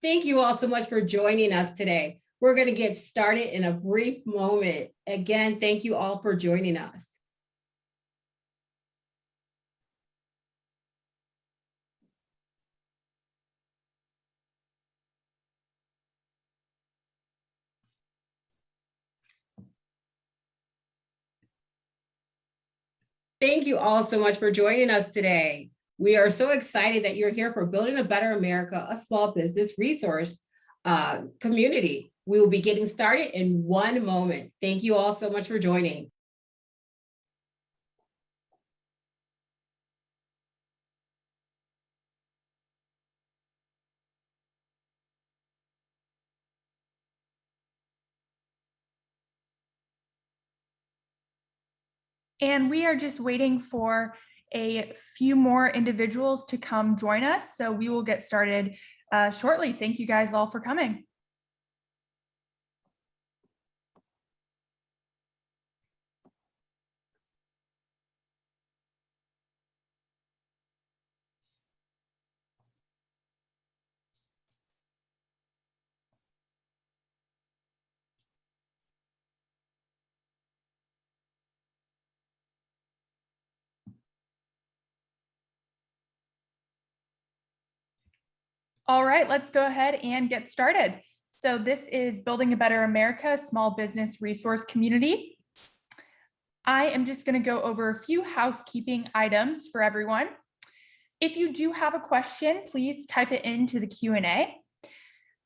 Thank you all so much for joining us today. We're going to get started in a brief moment. Again, thank you all for joining us. Thank you all so much for joining us today. We are so excited that you're here for Building a Better America, a small business resource community. We will be getting started in one moment. Thank you all so much for joining. And we are just waiting for a few more individuals to come join us. So we will get started shortly. Thank you guys all for coming. All right, let's go ahead and get started. So this is Building a Better America, small business resource community. I am just going to go over a few housekeeping items for everyone. If you do have a question, please type it into the Q&A.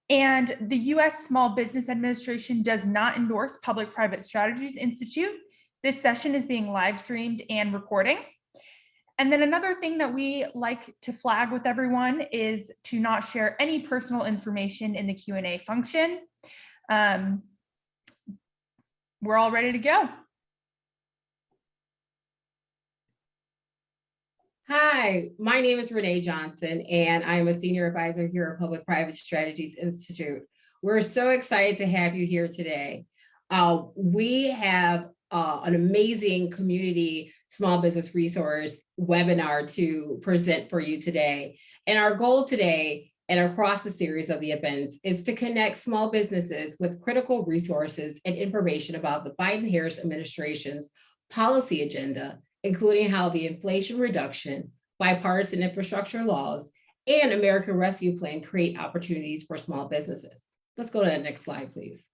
And the U.S. Small Business Administration does not endorse Public-Private Strategies Institute. This session is being live streamed and recording. And then another thing that we like to flag with everyone is to not share any personal information in the Q&A function. We're all ready to go. Hi, my name is Renee Johnson, and I am a senior advisor here at Public-Private Strategies Institute. We're so excited to have you here today. We have an amazing community small business resource webinar to present for you today. And our goal today and across the series of the events is to connect small businesses with critical resources and information about the Biden-Harris administration's policy agenda, including how the Inflation Reduction, Bipartisan Infrastructure Laws, and American Rescue Plan create opportunities for small businesses. Let's go to the next slide, please.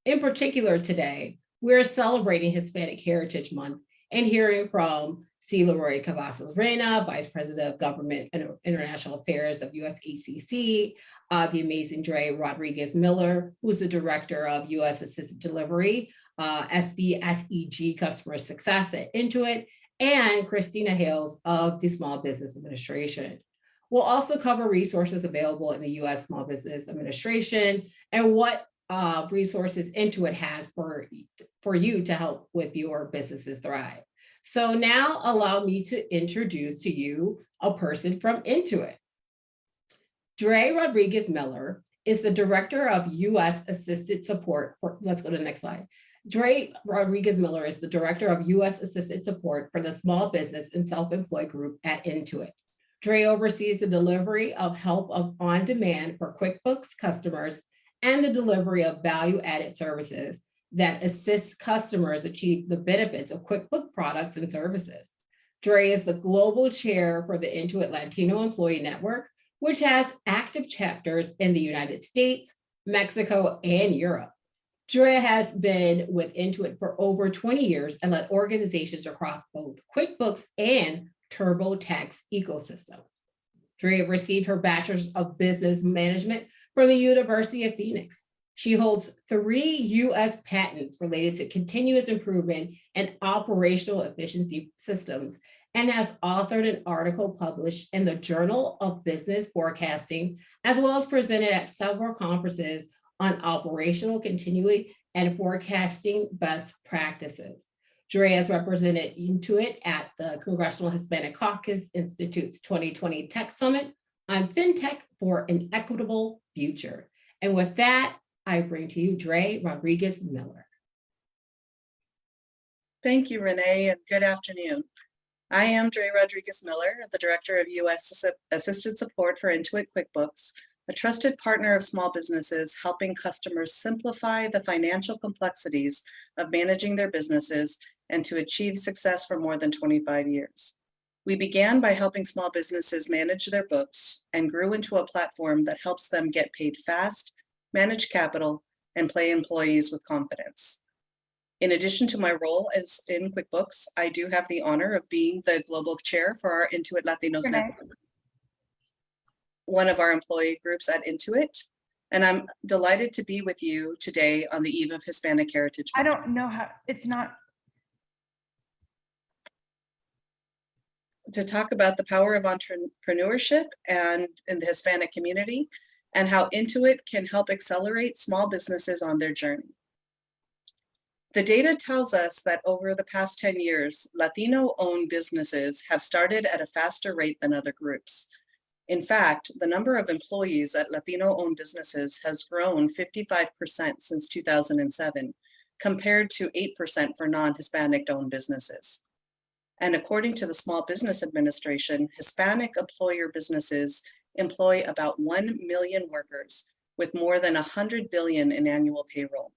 In particular today, we're celebrating Hispanic Heritage Month and hearing from C. Leroy Cavazos Reyna, Vice President of Government and International Affairs of USHCC, the amazing Dre Rodriguez Miller, who's the Director of U.S. Assisted Delivery, SBSEG Customer Success at Intuit, and Christina Hales of the Small Business Administration. We'll also cover resources available in the U.S. Small Business Administration and what resources Intuit has for you to help with your businesses thrive. So now allow me to introduce to you a person from Intuit. Dre Rodriguez Miller is the Director of U.S. Assisted Support for, let's go to the next slide. Dre Rodriguez Miller is the Director of U.S. Assisted Support for the Small Business and Self-Employed Group at Intuit. Dre oversees the delivery of help on demand for QuickBooks customers and the delivery of value-added services that assist customers achieve the benefits of QuickBooks products and services. Dre is the global chair for the Intuit Latino Employee Network, which has active chapters in the United States, Mexico, and Europe. Dre has been with Intuit for over 20 years and led organizations across both QuickBooks and TurboTax ecosystems. Dre received her Bachelor's of Business Management from the University of Phoenix. She holds 3 U.S. patents related to continuous improvement and operational efficiency systems, and has authored an article published in the Journal of Business Forecasting, as well as presented at several conferences on operational continuity and forecasting best practices. Dre has represented Intuit at the Congressional Hispanic Caucus Institute's 2020 Tech Summit on FinTech for an Equitable Future. And with that, I bring to you Dre Rodriguez Miller. Thank you, Renee, and good afternoon. I am Dre Rodriguez Miller, the Director of U.S. Assisted Support for Intuit QuickBooks, a trusted partner of small businesses, helping customers simplify the financial complexities of managing their businesses and to achieve success for more than 25 years. We began by helping small businesses manage their books and grew into a platform that helps them get paid fast, manage capital, and pay employees with confidence. In addition to my role as in QuickBooks, I do have the honor of being the global chair for our Intuit Latinos Renee. Network, one of our employee groups at Intuit. And I'm delighted to be with you today on the eve of Hispanic Heritage I Month. don't know how, it's not, To talk about the power of entrepreneurship and in the Hispanic community and how Intuit can help accelerate small businesses on their journey. The data tells us that over the past 10 years, Latino-owned businesses have started at a faster rate than other groups. In fact, the number of employees at Latino-owned businesses has grown 55% since 2007, compared to 8% for non-Hispanic-owned businesses. And according to the Small Business Administration, Hispanic employer businesses employ about 1 million workers with more than 100 billion in annual payroll.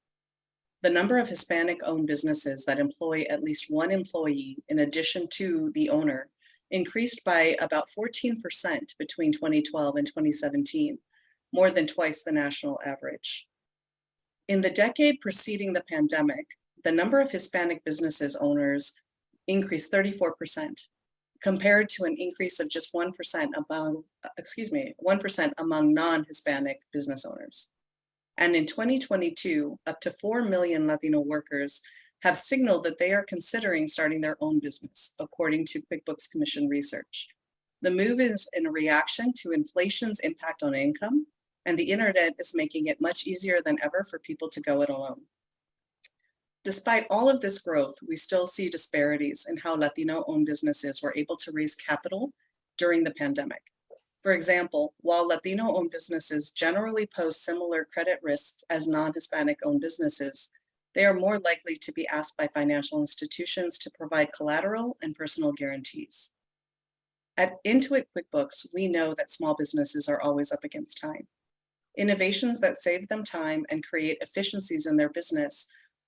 The number of Hispanic-owned businesses that employ at least one employee in addition to the owner increased by about 14% between 2012 and 2017, more than twice the national average. In the decade preceding the pandemic, the number of Hispanic businesses owners increased 34%, compared to an increase of just 1% among non-Hispanic business owners. And in 2022, up to 4 million Latino workers have signaled that they are considering starting their own business, according to QuickBooks Commission research. The move is in a reaction to inflation's impact on income, and the internet is making it much easier than ever for people to go it alone. Despite all of this growth, we still see disparities in how Latino-owned businesses were able to raise capital during the pandemic. For example, while Latino-owned businesses generally pose similar credit risks as non-Hispanic-owned businesses, they are more likely to be asked by financial institutions to provide collateral and personal guarantees. At Intuit QuickBooks, we know that small businesses are always up against time. Innovations that save them time and create efficiencies in their business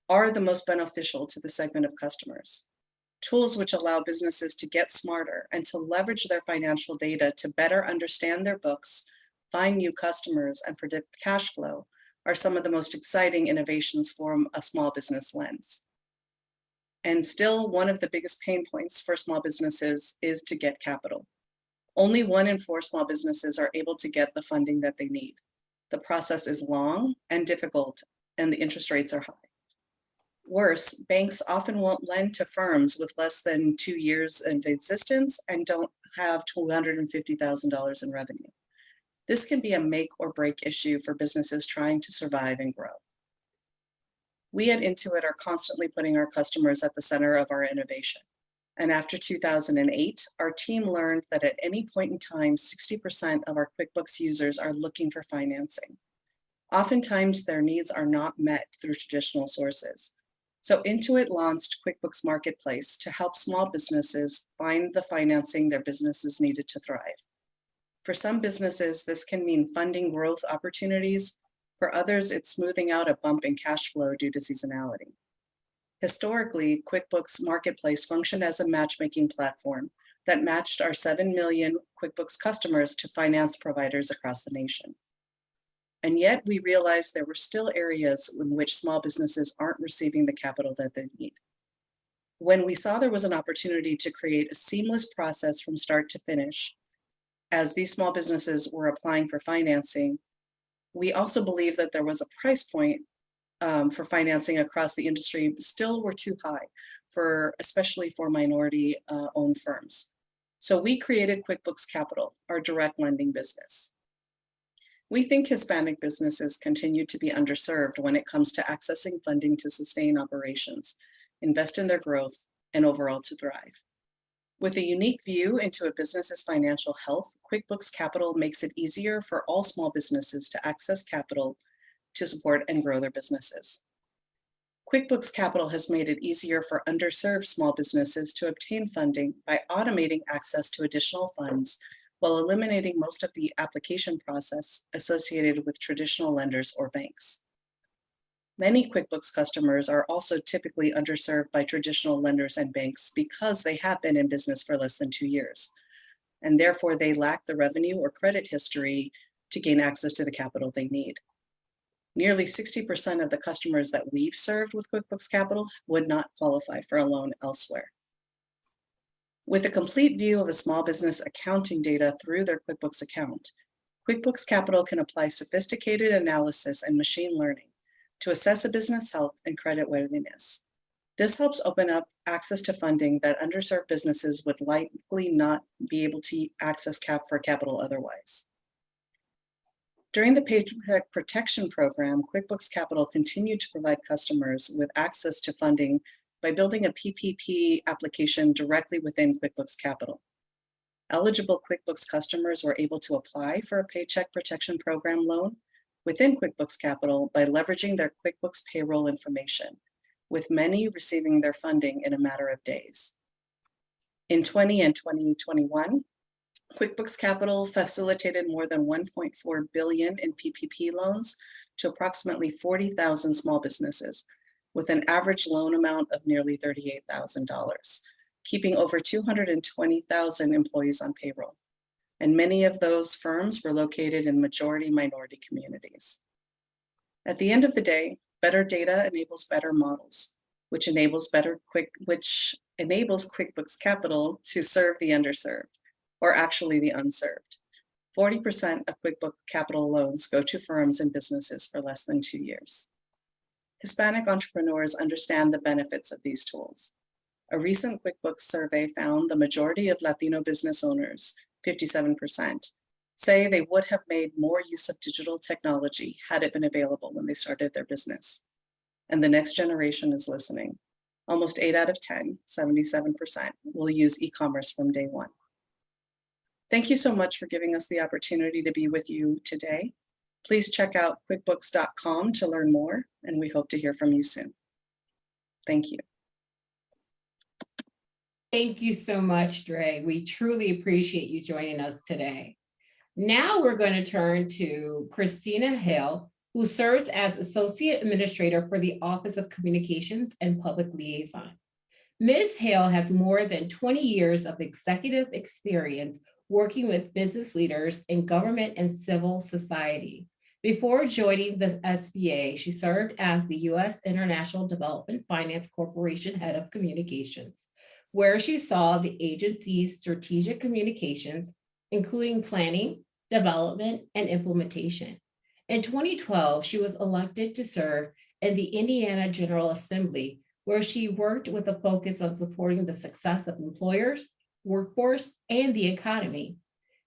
are the most beneficial to the segment of customers. Tools which allow businesses to get smarter and to leverage their financial data to better understand their books, find new customers, and predict cash flow are some of the most exciting innovations from a small business lens. And still, one of the biggest pain points for small businesses is to get capital. Only 1 in 4 small businesses are able to get the funding that they need. The process is long and difficult, and the interest rates are high. Worse, banks often won't lend to firms with less than 2 years of existence and don't have $250,000 in revenue. This can be a make or break issue for businesses trying to survive and grow. We at Intuit are constantly putting our customers at the center of our innovation. And after 2008, our team learned that at any point in time, 60% of our QuickBooks users are looking for financing. Oftentimes, their needs are not met through traditional sources. So Intuit launched QuickBooks Marketplace to help small businesses find the financing their businesses needed to thrive. For some businesses, this can mean funding growth opportunities. For others, it's smoothing out a bump in cash flow due to seasonality. Historically, QuickBooks Marketplace functioned as a matchmaking platform that matched our 7 million QuickBooks customers to finance providers across the nation. And yet we realized there were still areas in which small businesses aren't receiving the capital that they need. When we saw there was an opportunity to create a seamless process from start to finish, as these small businesses were applying for financing, we also believed that there was a price point for financing across the industry still were too high, especially for minority-owned firms. So we created QuickBooks Capital, our direct lending business. We think Hispanic businesses continue to be underserved when it comes to accessing funding to sustain operations, invest in their growth, and overall to thrive. With a unique view into a business's financial health, QuickBooks Capital makes it easier for all small businesses to access capital to support and grow their businesses. QuickBooks Capital has made it easier for underserved small businesses to obtain funding by automating access to additional funds while eliminating most of the application process associated with traditional lenders or banks. Many QuickBooks customers are also typically underserved by traditional lenders and banks because they have been in business for less than 2 years, and therefore they lack the revenue or credit history to gain access to the capital they need. Nearly 60% of the customers that we've served with QuickBooks Capital would not qualify for a loan elsewhere. With a complete view of a small business accounting data through their QuickBooks account, QuickBooks Capital can apply sophisticated analysis and machine learning to assess a business health and credit worthiness. This helps open up access to funding that underserved businesses would likely not be able to access capital otherwise. During the Paycheck Protection Program, QuickBooks Capital continued to provide customers with access to funding by building a PPP application directly within QuickBooks Capital. Eligible QuickBooks customers were able to apply for a Paycheck Protection Program loan within QuickBooks Capital by leveraging their QuickBooks payroll information, with many receiving their funding in a matter of days. In 2020 and 2021, QuickBooks Capital facilitated more than $1.4 billion in PPP loans to approximately 40,000 small businesses, with an average loan amount of nearly $38,000, keeping over 220,000 employees on payroll. And many of those firms were located in majority minority communities. At the end of the day, better data enables better models, which enables QuickBooks Capital to serve the underserved, or actually the unserved. 40% of QuickBooks Capital loans go to firms and businesses for less than 2 years. Hispanic entrepreneurs understand the benefits of these tools. A recent QuickBooks survey found the majority of Latino business owners, 57%, say they would have made more use of digital technology had it been available when they started their business. And the next generation is listening. Almost 8 out of 10, 77%, will use e-commerce from day one. Thank you so much for giving us the opportunity to be with you today. Please check out quickbooks.com to learn more, and we hope to hear from you soon. Thank you. Thank you so much, Dre. We truly appreciate you joining us today. Now we're going to turn to Christina Hale, who serves as Associate Administrator for the Office of Communications and Public Liaison. Ms. Hale has more than 20 years of executive experience working with business leaders in government and civil society. Before joining the SBA, she served as the U.S. International Development Finance Corporation Head of Communications, where she saw the agency's strategic communications, including planning, development, and implementation. In 2012, she was elected to serve in the Indiana General Assembly, where she worked with a focus on supporting the success of employers, workforce, and the economy.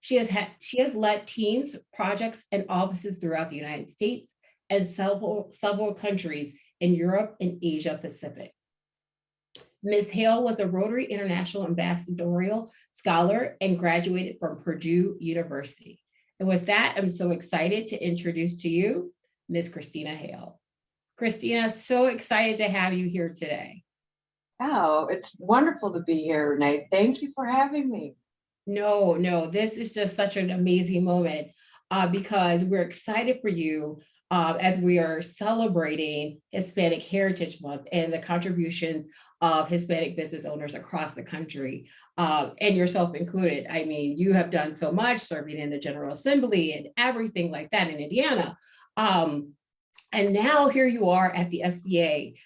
She has led teams, projects, and offices throughout the United States and several countries in Europe and Asia Pacific. Ms. Hale was a Rotary International Ambassadorial Scholar and graduated from Purdue University. And with that, I'm so excited to introduce to you Ms. Christina Hale. Christina, so excited to have you here today. Oh, it's wonderful to be here, Renee. Thank you for having me. No, this is just such an amazing moment because we're excited for you as we are celebrating Hispanic Heritage Month and the contributions of Hispanic business owners across the country, and yourself included. I mean, you have done so much serving in the General Assembly and everything like that in Indiana. And now here you are at the SBA.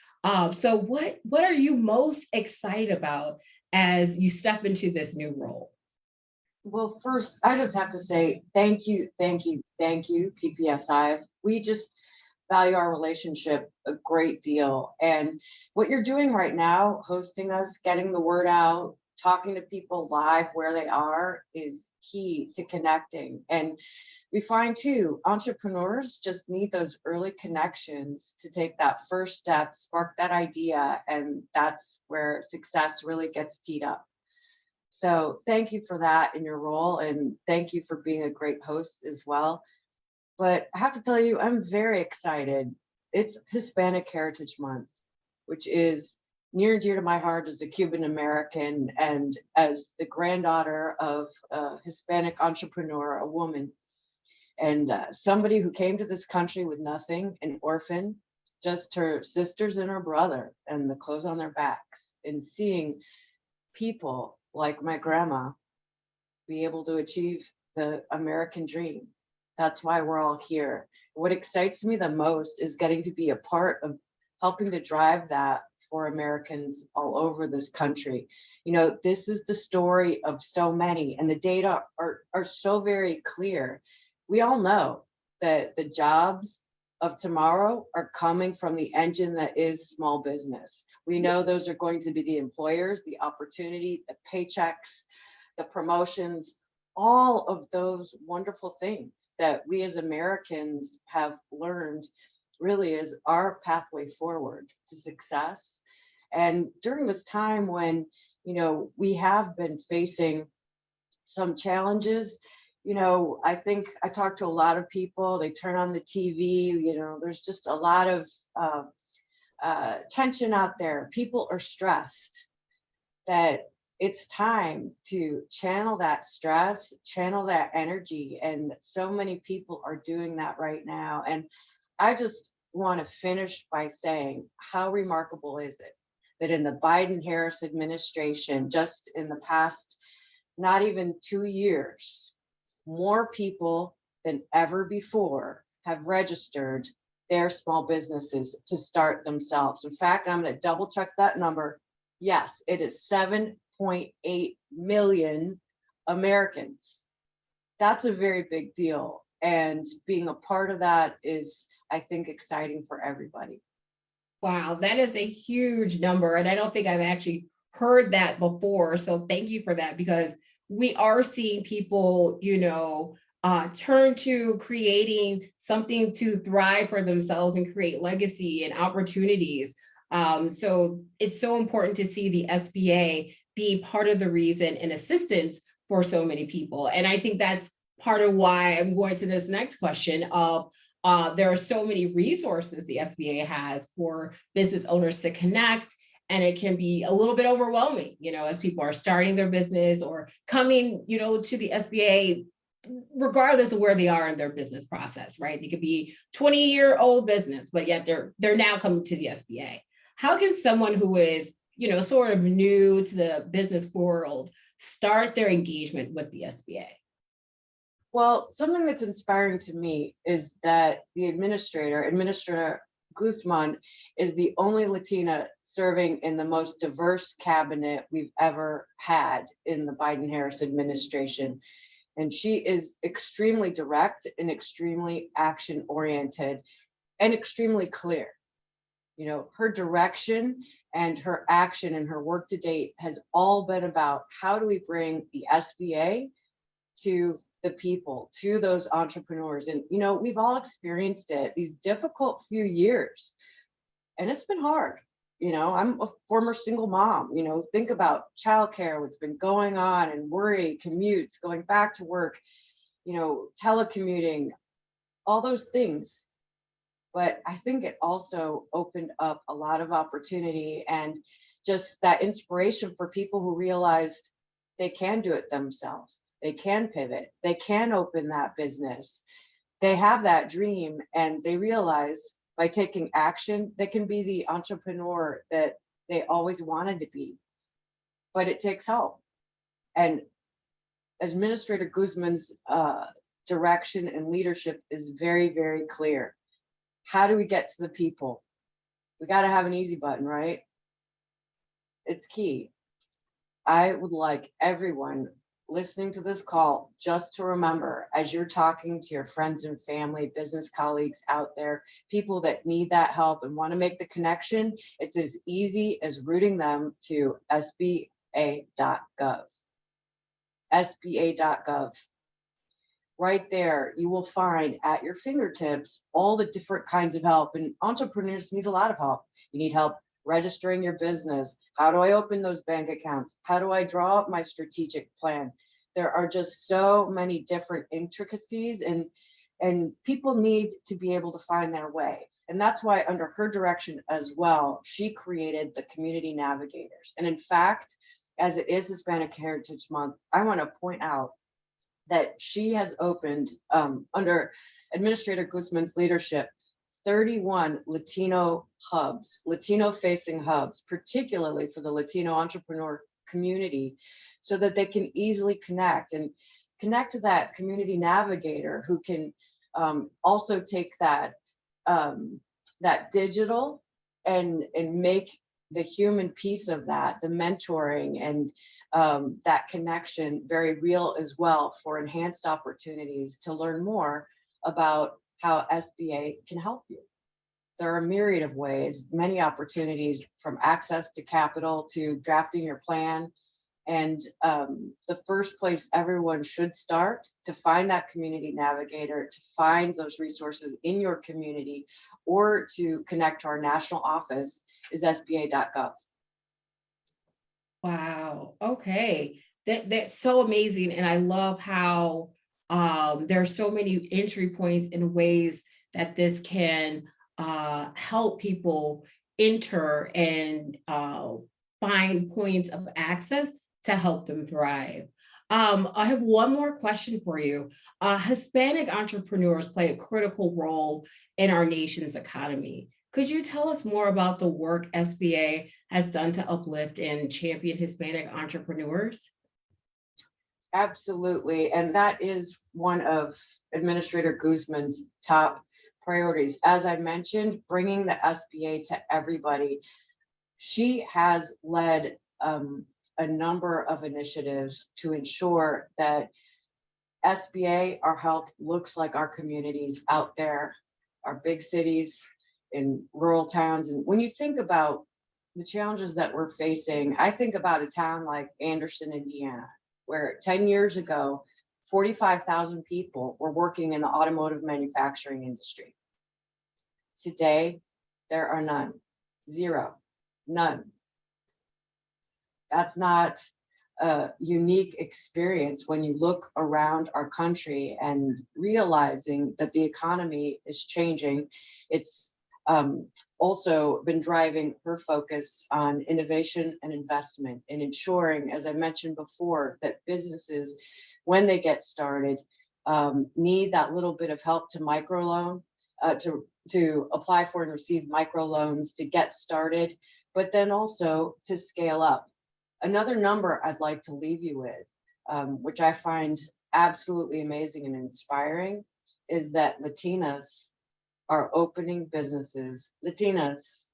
So what are you most excited about as you step into this new role? Well, first, I just have to say thank you, PPSI. We just value our relationship a great deal. And what you're doing right now, hosting us, getting the word out, talking to people live where they are is key to connecting. And we find too, entrepreneurs just need those early connections to take that first step, spark that idea, and that's where success really gets teed up. So thank you for that in your role, and thank you for being a great host as well. But I have to tell you, I'm very excited. It's Hispanic Heritage Month, which is near and dear to my heart as a Cuban American and as the granddaughter of a Hispanic entrepreneur, a woman, and somebody who came to this country with nothing, an orphan, just her sisters and her brother and the clothes on their backs, and seeing people like my grandma be able to achieve the American dream. That's why we're all here. What excites me the most is getting to be a part of helping to drive that for Americans all over this country. You know, this is the story of so many, and the data are so very clear. We all know that the jobs of tomorrow are coming from the engine that is small business. We know those are going to be the employers, the opportunity, the paychecks, the promotions, all of those wonderful things that we as Americans have learned really is our pathway forward to success. And during this time when, you know, we have been facing some challenges, you know, I think I talk to a lot of people, they turn on the TV, you know, there's just a lot of tension out there. People are stressed, that it's time to channel that stress, channel that energy. And so many people are doing that right now. And I just want to finish by saying, how remarkable is it that in the Biden-Harris administration, just in the past, not even 2 years, more people than ever before have registered their small businesses to start themselves. In fact, I'm going to double check that number. Yes, it is 7.8 million Americans. That's a very big deal. And being a part of that is, I think, exciting for everybody. Wow, that is a huge number. And I don't think I've actually heard that before. So thank you for that, because we are seeing people, you know, turn to creating something to thrive for themselves and create legacy and opportunities. So it's so important to see the SBA be part of the reason and assistance for so many people. And I think that's part of why I'm going to this next question of there are so many resources the SBA has for business owners to connect, and it can be a little bit overwhelming, you know, as people are starting their business or coming, you know, to the SBA, regardless of where they are in their business process, right? They could be 20-year-old business, but yet they're now coming to the SBA. How can someone who is, you know, sort of new to the business world start their engagement with the SBA? Well, something that's inspiring to me is that the Administrator Guzman, is the only Latina serving in the most diverse cabinet we've ever had in the Biden-Harris administration. And she is extremely direct and extremely action-oriented and extremely clear. You know, her direction and her action and her work to date has all been about how do we bring the SBA to the people, to those entrepreneurs. And, you know, we've all experienced it, these difficult few years, and it's been hard. You know, I'm a former single mom, you know, think about childcare, what's been going on, and worry, commutes, going back to work, you know, telecommuting, all those things. But I think it also opened up a lot of opportunity and just that inspiration for people who realized they can do it themselves. They can pivot, they can open that business. They have that dream, and they realize by taking action, they can be the entrepreneur that they always wanted to be. But it takes help. And Administrator Guzman's direction and leadership is very, very clear. How do we get to the people? We got to have an easy button, right? It's key. I would like everyone listening to this call just to remember, as you're talking to your friends and family, business colleagues out there, people that need that help and want to make the connection, it's as easy as routing them to SBA.gov. SBA.gov. Right there, you will find at your fingertips all the different kinds of help. And entrepreneurs need a lot of help. You need help registering your business. How do I open those bank accounts? How do I draw up my strategic plan? There are just so many different intricacies, and people need to be able to find their way. And that's why under her direction as well, she created the community navigators. And in fact, as it is Hispanic Heritage Month, I want to point out that she has opened under Administrator Guzman's leadership, 31 Latino hubs, Latino facing hubs, particularly for the Latino entrepreneur community, so that they can easily connect to that community navigator who can also take that that digital and make the human piece of that, the mentoring and that connection very real as well, for enhanced opportunities to learn more about how SBA can help you. There are a myriad of ways, many opportunities, from access to capital to drafting your plan. And the first place everyone should start to find that community navigator, to find those resources in your community, or to connect to our national office is SBA.gov. Wow. Okay. That's so amazing. And I love how there are so many entry points and ways that this can help people enter and find points of access to help them thrive. I have one more question for you. Hispanic entrepreneurs play a critical role in our nation's economy. Could you tell us more about the work SBA has done to uplift and champion Hispanic entrepreneurs? Absolutely. And that is one of Administrator Guzman's top priorities. As I mentioned, bringing the SBA to everybody. She has led a number of initiatives to ensure that SBA, our health, looks like our communities out there, our big cities, in rural towns. And when you think about the challenges that we're facing, I think about a town like Anderson, Indiana, where 10 years ago, 45,000 people were working in the automotive manufacturing industry. Today, there are none, zero, none. That's not a unique experience when you look around our country and realizing that the economy is changing. It's also been driving her focus on innovation and investment, and ensuring, as I mentioned before, that businesses, when they get started, need that little bit of help to microloan, to apply for and receive microloans to get started, but then also to scale up. Another number I'd like to leave you with, which I find absolutely amazing and inspiring, is that Latinas are opening businesses, Latinas,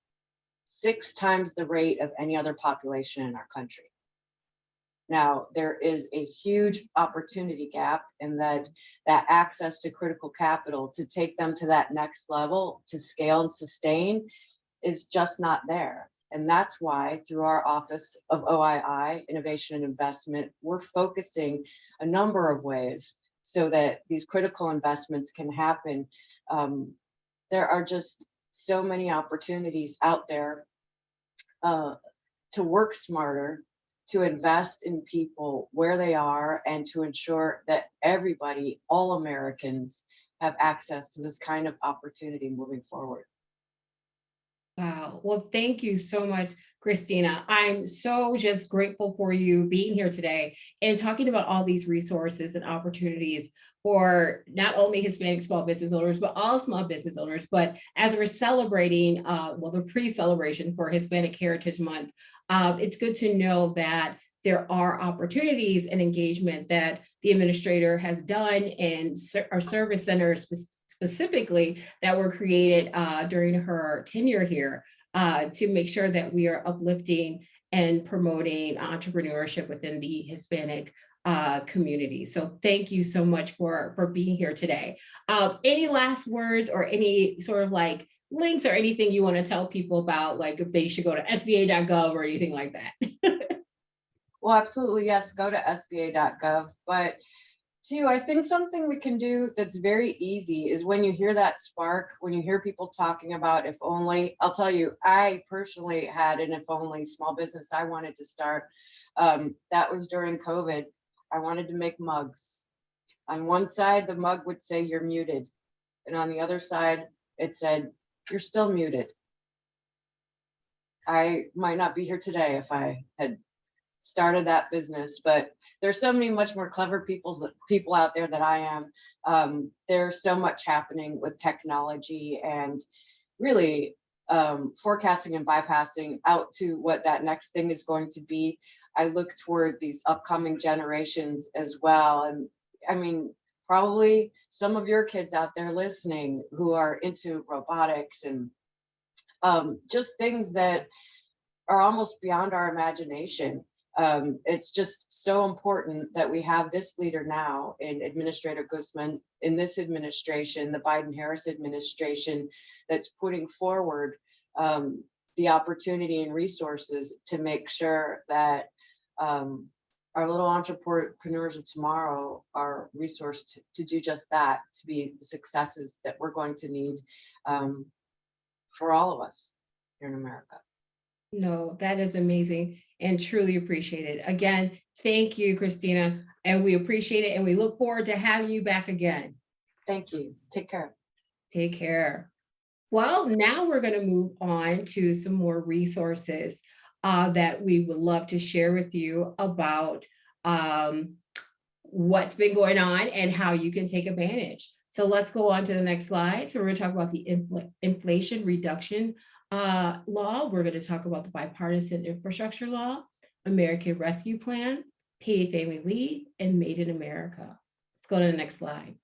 6 times the rate of any other population in our country. Now, there is a huge opportunity gap in that access to critical capital to take them to that next level, to scale and sustain, is just not there. And that's why through our Office of OII, Innovation and Investment, we're focusing a number of ways so that these critical investments can happen. There are just so many opportunities out there to work smarter, to invest in people where they are, and to ensure that everybody, all Americans, have access to this kind of opportunity moving forward. Wow. Well, thank you so much, Christina. I'm so just grateful for you being here today and talking about all these resources and opportunities for not only Hispanic small business owners, but all small business owners. But as we're celebrating, the pre-celebration for Hispanic Heritage Month, it's good to know that there are opportunities and engagement that the administrator has done, and our service centers specifically that were created during her tenure here to make sure that we are uplifting and promoting entrepreneurship within the Hispanic community. So thank you so much for being here today. Any last words or any sort of like links or anything you want to tell people about, like if they should go to SBA.gov or anything like that? Well, absolutely, yes, go to SBA.gov. But too, I think something we can do that's very easy is when you hear that spark, when you hear people talking about if only, I'll tell you, I personally had an if only small business I wanted to start. That was during COVID. I wanted to make mugs. On one side, the mug would say you're muted. And on the other side, it said, you're still muted. I might not be here today if I had started that business, but there's so many much more clever people out there than I am. There's so much happening with technology and really forecasting and bypassing out to what that next thing is going to be. I look toward these upcoming generations as well. And I mean, probably some of your kids out there listening who are into robotics and just things that are almost beyond our imagination. It's just so important that we have this leader now in Administrator Guzman in this administration, the Biden-Harris administration, that's putting forward the opportunity and resources to make sure that our little entrepreneurs of tomorrow are resourced to do just that, to be the successes that we're going to need for all of us here in America. No, that is amazing and truly appreciate it. Again, thank you, Christina, and we appreciate it and we look forward to having you back again. Thank you. Take care. Take care. Well, now we're going to move on to some more resources that we would love to share with you about what's been going on and how you can take advantage. So let's go on to the next slide. So we're going to talk about the Inflation Reduction Law. We're going to talk about the Bipartisan Infrastructure Law, American Rescue Plan, Paid Family Leave, and Made in America. Let's go to the next slide.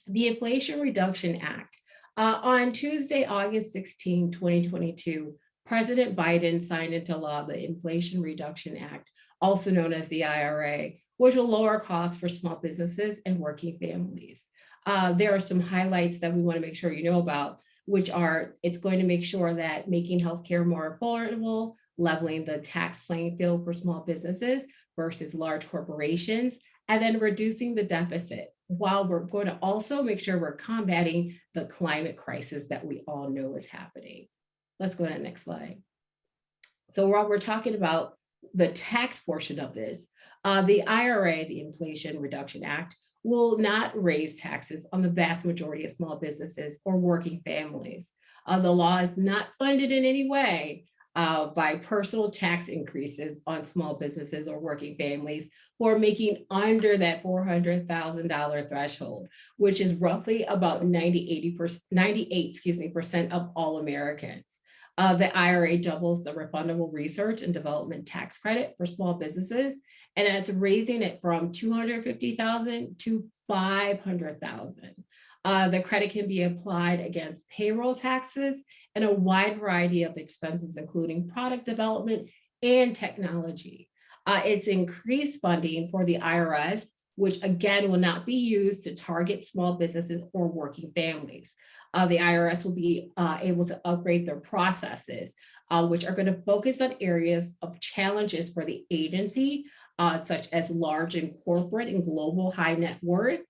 The Inflation Reduction Act. On Tuesday, August 16, 2022, President Biden signed into law the Inflation Reduction Act, also known as the IRA, which will lower costs for small businesses and working families. There are some highlights that we want to make sure you know about, which are it's going to make sure that making healthcare more affordable, leveling the tax playing field for small businesses versus large corporations, and then reducing the deficit, while we're going to also make sure we're combating the climate crisis that we all know is happening. Let's go to the next slide. So while we're talking about the tax portion of this, the IRA, the Inflation Reduction Act, will not raise taxes on the vast majority of small businesses or working families. The law is not funded in any way by personal tax increases on small businesses or working families who are making under that $400,000 threshold, which is roughly about 98% of all Americans. The IRA doubles the refundable research and development tax credit for small businesses, and it's raising it from $250,000 to $500,000. The credit can be applied against payroll taxes and a wide variety of expenses, including product development and technology. It's increased funding for the IRS, which again will not be used to target small businesses or working families. The IRS will be able to upgrade their processes, which are going to focus on areas of challenges for the agency, such as large and corporate and global high net worth,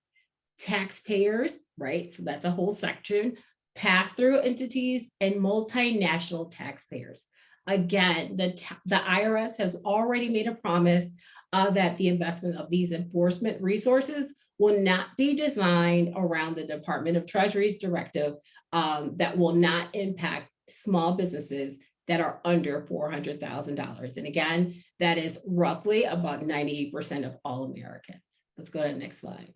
taxpayers, right? So that's a whole section, pass-through entities, and multinational taxpayers. Again, the IRS has already made a promise that the investment of these enforcement resources will not be designed around the Department of Treasury's directive that will not impact small businesses that are under $400,000. And again, that is roughly about 98% of all Americans. Let's go to the next slide.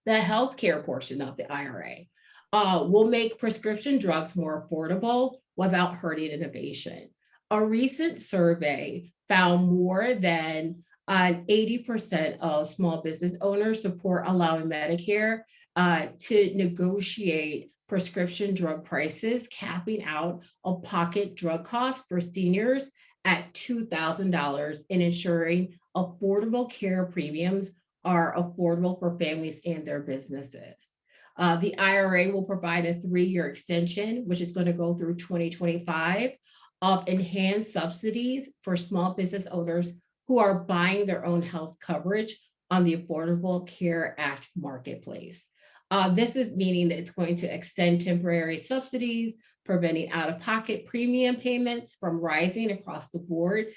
The healthcare portion of the IRA will make prescription drugs more affordable without hurting innovation. A recent survey found more than 80% of small business owners support allowing Medicare to negotiate prescription drug prices, capping out out-of-pocket drug costs for seniors at $2,000 and ensuring affordable care premiums are affordable for families and their businesses. The IRA will provide a 3-year extension, which is going to go through 2025, of enhanced subsidies for small business owners who are buying their own health coverage on the Affordable Care Act marketplace. This is meaning that it's going to extend temporary subsidies, preventing out-of-pocket premium payments from rising across the board,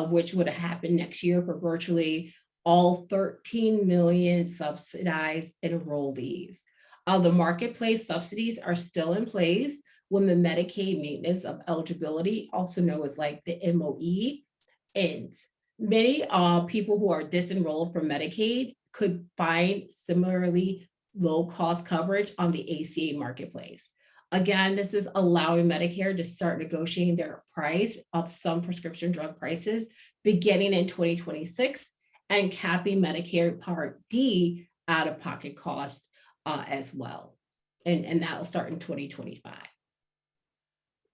which would happen next year for virtually all 13 million subsidized enrollees. The marketplace subsidies are still in place when the Medicaid maintenance of eligibility, also known as like the MOE, ends. Many people who are disenrolled from Medicaid could find similarly low cost coverage on the ACA marketplace. Again, this is allowing Medicare to start negotiating their price of some prescription drug prices beginning in 2026 and capping Medicare Part D out-of-pocket costs as well. And that will start in 2025.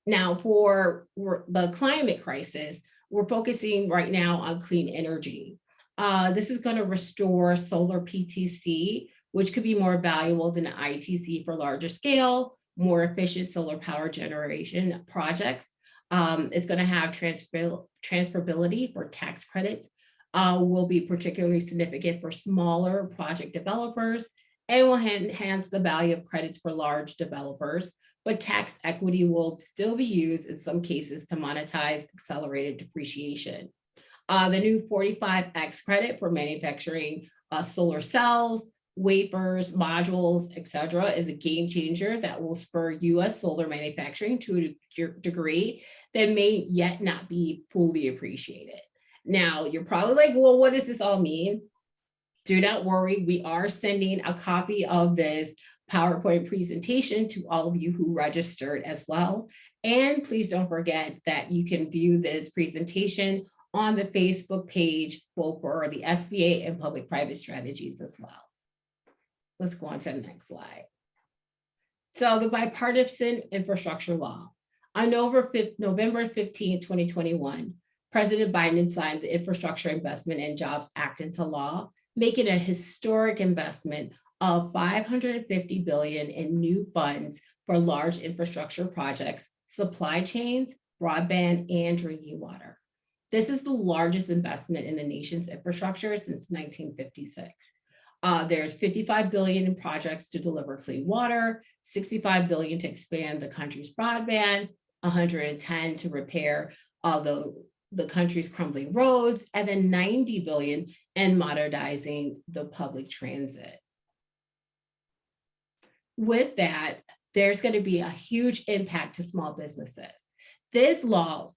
Now, for the climate crisis, we're focusing right now on clean energy. This is going to restore solar PTC, which could be more valuable than ITC for larger scale, more efficient solar power generation projects. It's going to have transferability for tax credits, will be particularly significant for smaller project developers, and will enhance the value of credits for large developers. But tax equity will still be used in some cases to monetize accelerated depreciation. The new 45X credit for manufacturing solar cells, wafers, modules, etc., is a game changer that will spur US solar manufacturing to a degree that may yet not be fully appreciated. Now, you're probably like, well, what does this all mean? Do not worry, we are sending a copy of this PowerPoint presentation to all of you who registered as well. And please don't forget that you can view this presentation on the Facebook page, both for the SBA and public-private strategies as well. Let's go on to the next slide. So the Bipartisan Infrastructure Law. On November 15, 2021, President Biden signed the Infrastructure Investment and Jobs Act into law, making a historic investment of $550 billion in new funds for large infrastructure projects, supply chains, broadband, and drinking water. This is the largest investment in the nation's infrastructure since 1956. There's $55 billion in projects to deliver clean water, $65 billion to expand the country's broadband, $110 to repair the country's crumbling roads, and then $90 billion in modernizing the public transit. With that, there's going to be a huge impact to small businesses. This law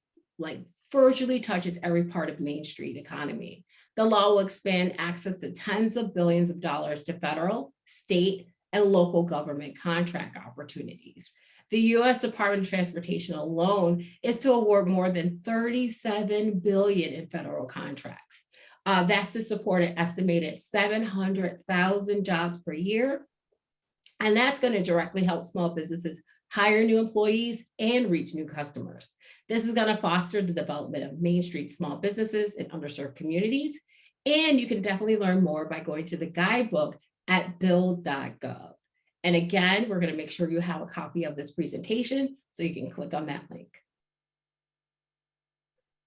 virtually touches every part of Main Street economy. The law will expand access to tens of billions of dollars to federal, state, and local government contract opportunities. The U.S. Department of Transportation alone is to award more than $37 billion in federal contracts. That's to support an estimated 700,000 jobs per year. And that's going to directly help small businesses hire new employees and reach new customers. This is going to foster the development of Main Street small businesses in underserved communities. And you can definitely learn more by going to the guidebook at build.gov. And again, we're going to make sure you have a copy of this presentation so you can click on that link.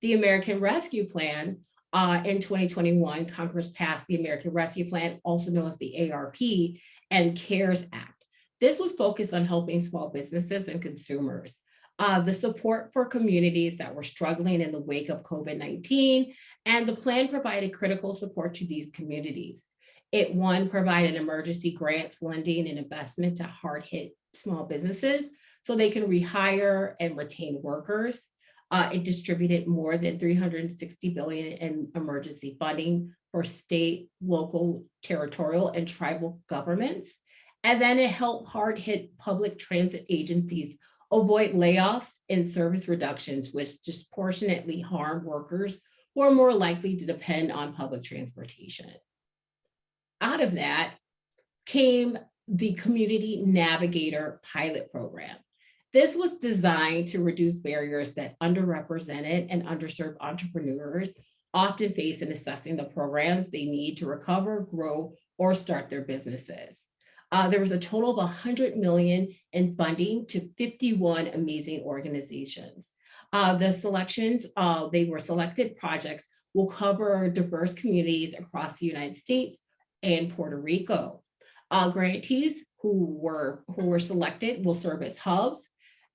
The American Rescue Plan. In 2021, Congress passed the American Rescue Plan, also known as the ARP, and CARES Act. This was focused on helping small businesses and consumers. The support for communities that were struggling in the wake of COVID-19, and the plan provided critical support to these communities. It provided emergency grants, lending, and investment to hard-hit small businesses so they can rehire and retain workers. It distributed more than $360 billion in emergency funding for state, local, territorial, and tribal governments. And then it helped hard-hit public transit agencies avoid layoffs and service reductions, which disproportionately harm workers who are more likely to depend on public transportation. Out of that came the Community Navigator pilot program. This was designed to reduce barriers that underrepresented and underserved entrepreneurs often face in assessing the programs they need to recover, grow, or start their businesses. There was a total of $100 million in funding to 51 amazing organizations. The selections, they were selected projects will cover diverse communities across the United States and Puerto Rico. Grantees who were selected will serve as hubs.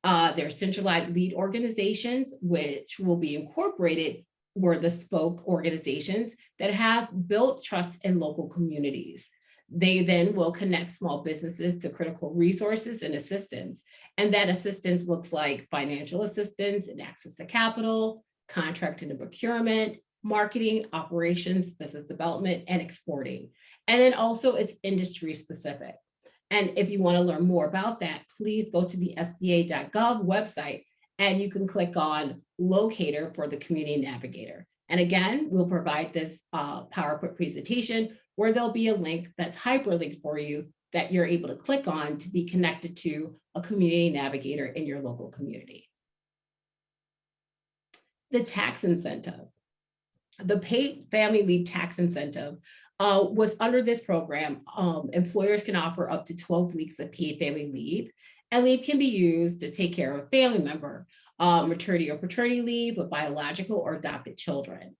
Their centralized lead organizations, which will be incorporated, were the spoke organizations that have built trust in local communities. They then will connect small businesses to critical resources and assistance. And that assistance looks like financial assistance and access to capital, contracting and procurement, marketing, operations, business development, and exporting. And then also it's industry specific. And if you want to learn more about that, please go to the SBA.gov website and you can click on Locator for the Community Navigator. And again, we'll provide this PowerPoint presentation where there'll be a link that's hyperlinked for you that you're able to click on to be connected to a community navigator in your local community. The tax incentive. The paid family leave tax incentive was under this program. Employers can offer up to 12 weeks of paid family leave, and leave can be used to take care of a family member, maternity or paternity leave with biological or adopted children.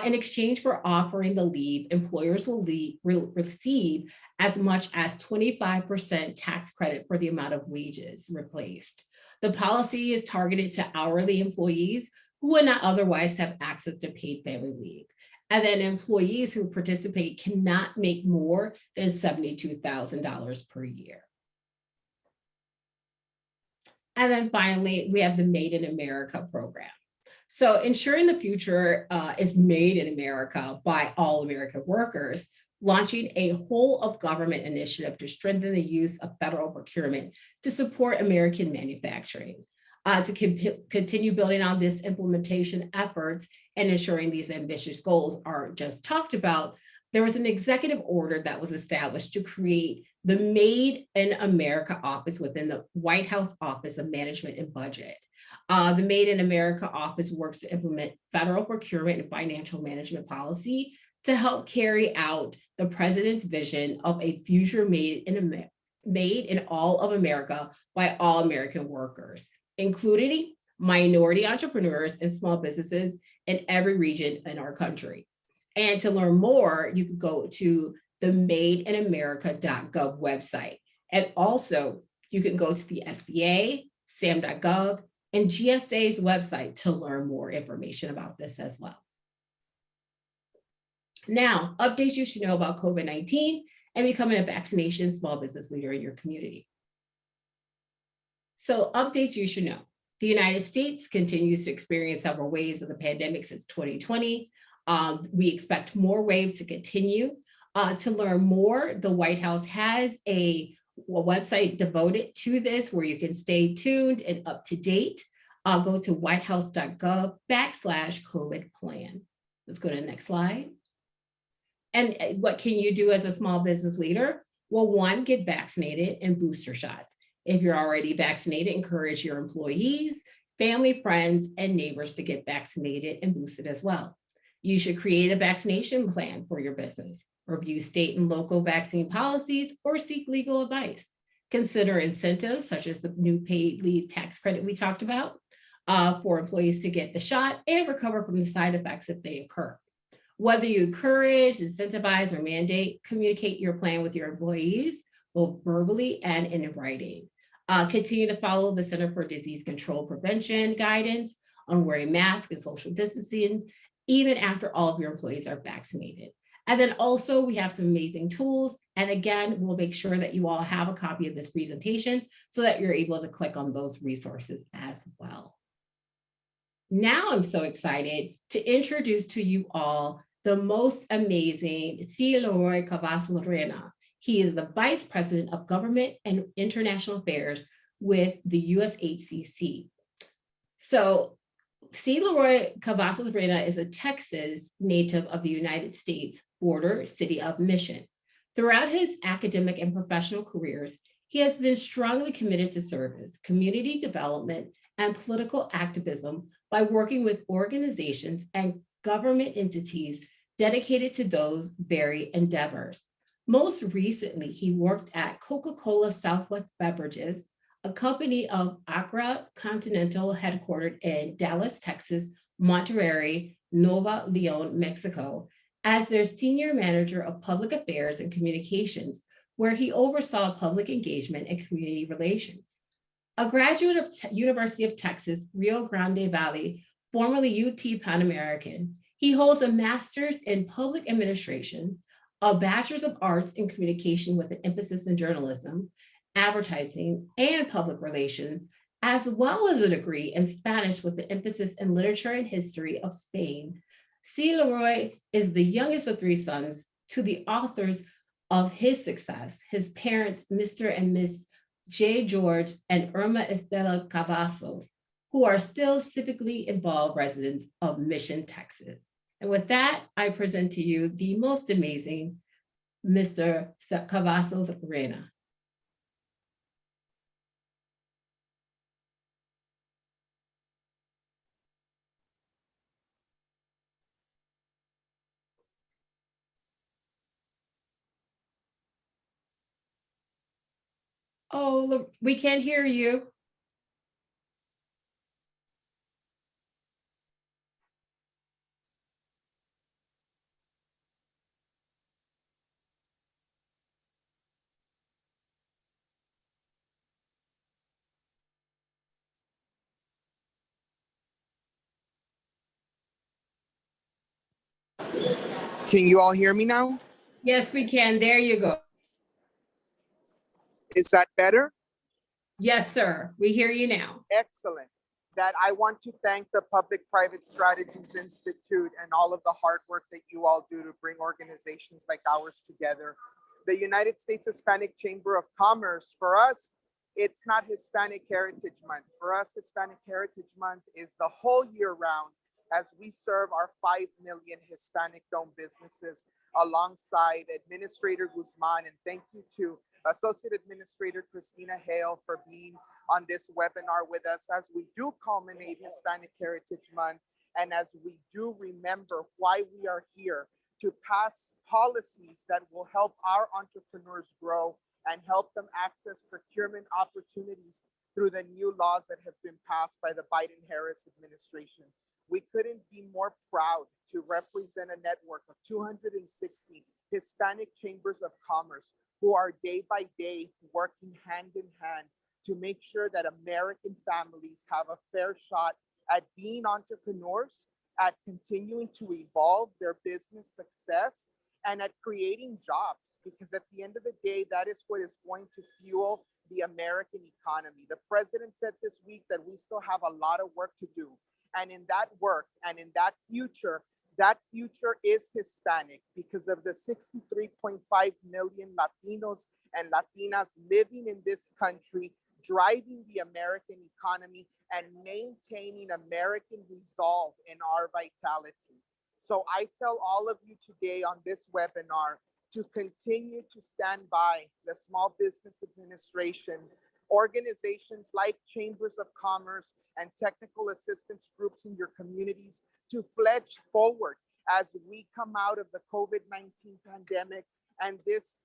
In exchange for offering the leave, employers will receive as much as 25% tax credit for the amount of wages replaced. The policy is targeted to hourly employees who would not otherwise have access to paid family leave. And then employees who participate cannot make more than $72,000 per year. And then finally, we have the Made in America program. So ensuring the future is made in America by all American workers, launching a whole of government initiative to strengthen the use of federal procurement to support American manufacturing. To continue building on this implementation efforts and ensuring these ambitious goals are just talked about, there was an executive order that was established to create the Made in America office within the White House Office of Management and Budget. The Made in America office works to implement federal procurement and financial management policy to help carry out the president's vision of a future made in all of America by all American workers, including minority entrepreneurs and small businesses in every region in our country. And to learn more, you could go to the madeinamerica.gov website. And also you can go to the SBA, SAM.gov, and GSA's website to learn more information about this as well. Now, updates you should know about COVID-19 and becoming a vaccination small business leader in your community. So updates you should know. The United States continues to experience several waves of the pandemic since 2020. We expect more waves to continue. To learn more, the White House has a website devoted to this where you can stay tuned and up to date. Go to whitehouse.gov/COVID plan. Let's go to the next slide. And what can you do as a small business leader? Well, one, get vaccinated and booster shots. If you're already vaccinated, encourage your employees, family, friends, and neighbors to get vaccinated and boosted as well. You should create a vaccination plan for your business, review state and local vaccine policies, or seek legal advice. Consider incentives such as the new paid leave tax credit we talked about for employees to get the shot and recover from the side effects if they occur. Whether you encourage, incentivize, or mandate, communicate your plan with your employees, both verbally and in writing. Continue to follow the Center for Disease Control Prevention guidance on wearing masks and social distancing, even after all of your employees are vaccinated. And then also we have some amazing tools. And again, we'll make sure that you all have a copy of this presentation so that you're able to click on those resources as well. Now I'm so excited to introduce to you all the most amazing C. Leroy Cavazos-Reyna. He is the Vice President of Government and International Affairs with the USHCC. So C. Leroy Cavazos-Reyna is a Texas native of the United States border city of Mission. Throughout his academic and professional careers, he has been strongly committed to service, community development, and political activism by working with organizations and government entities dedicated to those very endeavors. Most recently, he worked at Coca-Cola Southwest Beverages, a company of Accra Continental headquartered in Dallas, Texas, Monterrey, Nuevo Leon, Mexico, as their senior manager of public affairs and communications, where he oversaw public engagement and community relations. A graduate of University of Texas, Rio Grande Valley, formerly UT Pan American, he holds a master's in public administration, a Bachelor's of Arts in Communication with an emphasis in journalism, advertising, and public relations, as well as a degree in Spanish with an emphasis in literature and history of Spain. C. Leroy is the youngest of 3 sons to the authors of his success, his parents, Mr. and Miss J. George and Irma Estela Cavazos, who are still civically involved residents of Mission, Texas. And with that, I present to you the most amazing Mr. Cavazos Reyna. Oh, we can't hear you. Can you all hear me now? Yes, we can. There you go. Is that better? Yes, sir. We hear you now. Excellent. That I want to thank the Public-Private Strategies Institute and all of the hard work that you all do to bring organizations like ours together. The United States Hispanic Chamber of Commerce, for us, it's not Hispanic Heritage Month. For us, Hispanic Heritage Month is the whole year round as we serve our 5 million Hispanic-owned businesses alongside Administrator Guzman. And thank you to Associate Administrator Christina Hale for being on this webinar with us as we do culminate Hispanic Heritage Month and as we do remember why we are here to pass policies that will help our entrepreneurs grow and help them access procurement opportunities through the new laws that have been passed by the Biden-Harris administration. We couldn't be more proud to represent a network of 260 Hispanic chambers of commerce who are day by day working hand in hand to make sure that American families have a fair shot at being entrepreneurs, at continuing to evolve their business success, and at creating jobs. Because at the end of the day, that is what is going to fuel the American economy. The president said this week that we still have a lot of work to do. And in that work and in that future is Hispanic because of the 63.5 million Latinos and Latinas living in this country, driving the American economy and maintaining American resolve in our vitality. So I tell all of you today on this webinar to continue to stand by the Small Business Administration, organizations like Chambers of Commerce and technical assistance groups in your communities to pledge forward as we come out of the COVID-19 pandemic and this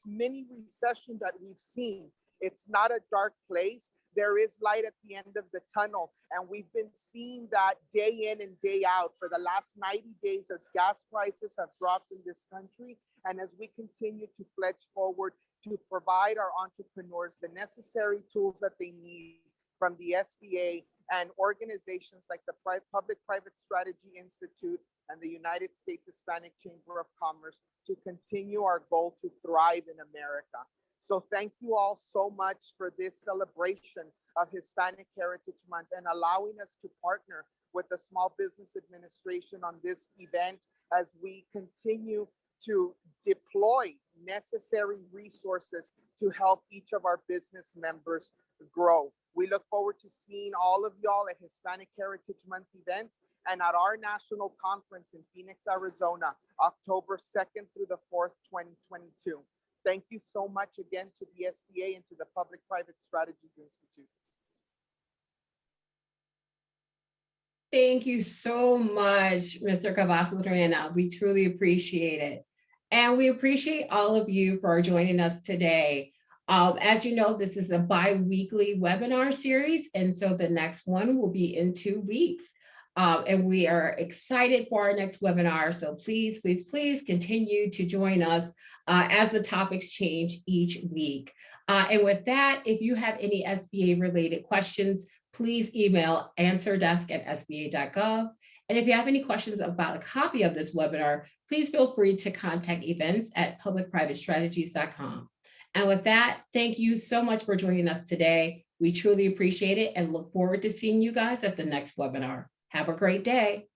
mini recession that we've seen. It's not a dark place. There is light at the end of the tunnel. And we've been seeing that day in and day out for the last 90 days as gas prices have dropped in this country. And as we continue to pledge forward to provide our entrepreneurs the necessary tools that they need from the SBA and organizations like the Public-Private Strategy Institute and the United States Hispanic Chamber of Commerce to continue our goal to thrive in America. So thank you all so much for this celebration of Hispanic Heritage Month and allowing us to partner with the Small Business Administration on this event as we continue to deploy necessary resources to help each of our business members grow. We look forward to seeing all of y'all at Hispanic Heritage Month events and at our national conference in Phoenix, Arizona, October 2nd through the 4th, 2022. Thank you so much again to the SBA and to the Public-Private Strategies Institute. Thank you so much, Mr. Cavazos Reyna. We truly appreciate it. And we appreciate all of you for joining us today. As you know, this is a bi-weekly webinar series, and so the next one will be in 2 weeks. And we are excited for our next webinar. So please, please, please continue to join us as the topics change each week. And with that, if you have any SBA related questions, please email answerdesk@sba.gov. And if you have any questions about a copy of this webinar, please feel free to contact events@publicprivatestrategies.com. And with that, thank you so much for joining us today. We truly appreciate it and look forward to seeing you guys at the next webinar. Have a great day.